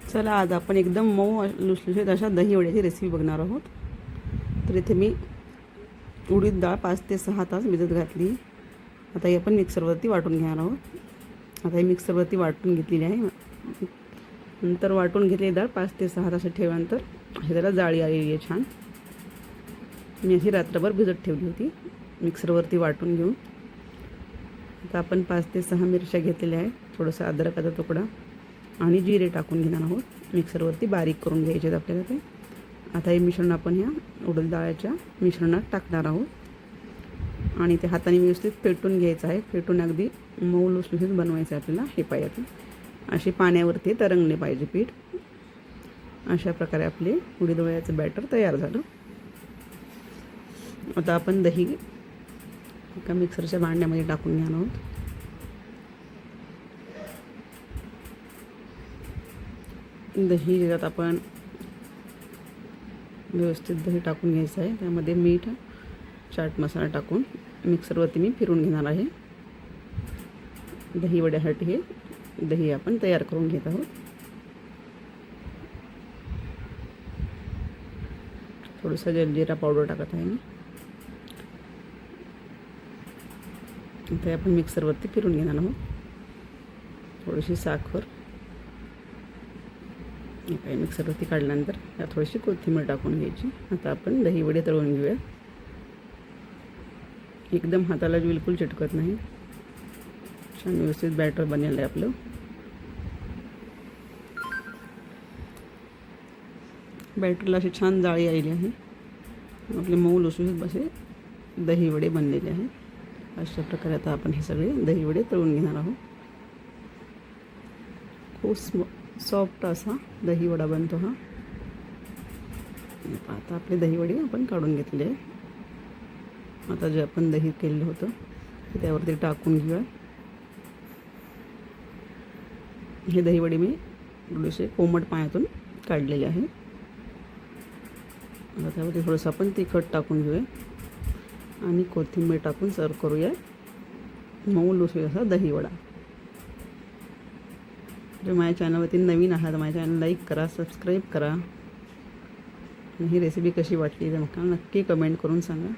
चला आज आपण एकदम मऊ लुसलुशीत अशा दही वड्याची रेसिपी बघणार आहोत। तर इथे मी उडीद डाळ 5 ते 6 तास भिजत घातली। आता ही आपण मिक्सरवरती वाटून घेणार आहोत। आता ही मिक्सरवरती वाटून घेतलेली आहे। नंतर वाटून घेतलेली डाळ 5 ते 6 तास ठेवल्यानंतर हे त्याला जाळी आलेली आहे छान। मी अशी रात्रभर भिजत ठेवली होती मिक्सरवरती वाटून घेऊन। आता आपण 5 ते 6 मिरच्या घेतलेल्या आहेत, थोडासा अद्रकाचा तुकडा आणि जिरे टाकून घेणार आहोत। मिक्सरवरती बारीक करून घ्यायचे आपल्याला ते। आता हे मिश्रण आपण ह्या उडीद डाळीच्या मिश्रणात टाकणार आहोत आणि ते हाताने व्यवस्थित फेटून घ्यायचं आहे। फेटून अगदी मऊ लुसलुशीत बनवायचं आहे आपल्याला। हे पाहिजे असे पाण्यावरती तरंगले पाहिजे पीठ। अशा प्रकारे आपले उडीद वड्याचं बॅटर तयार झालं। आता आपण दही एका मिक्सरच्या भांड्यामध्ये टाकून घेणार आहोत। दही ज्यात आपण व्यवस्थित दही टाकून घ्यायचं आहे। त्यामध्ये मीठ, चाट मसाला टाकून मिक्सरवरती मी फिरून घेणार आहे। दही वड्यासाठी हे दही आपण तयार करून घेत आहोत। थोडासा जलजीरा पावडर टाकत आहे मी। आता आपण मिक्सरवरती फिरून घेणार आहोत। थोडीशी साखर काही मिक्सरवरती काढल्यानंतर त्यात थोडीशी कोथिंबीर टाकून घ्यायची। आता आपण दही वडे तळून घेऊया। एकदम हाताला बिलकुल चिटकत नाही, छान व्यवस्थित बॅटर बनेल आहे आपलं। बॅटरला अशी छान जाळी आलेली आहे। आपले मऊ लुसलुशीत असे दही वडे बनलेले आहेत। अशा प्रकारे आता आपण हे सगळे दही वडे तळून घेणार आहोत। खूप सॉफ्ट असा दही वडा बनतो हा। आता आपले दही वडे आपण काढून घेतले आहे। आता जे आपण दही केलेलं होतं ते त्यावरती टाकून घेऊया। हे दही वडे मी थोडेसे कोमट पाण्यातून काढलेले आहे। आता त्यावरती थोडंसं आपण तिखट टाकून घेऊया आणि कोथिंबीर टाकून सर्व करूया मऊ लुसलुशीत असा दही वडा। जो माझ्या चॅनलवरती नवीन आहात माझ्या चॅनल लाईक करा, सबस्क्राईब करा आणि ही रेसिपी कशी वाटली ते मला नक्की कमेंट करून सांगा।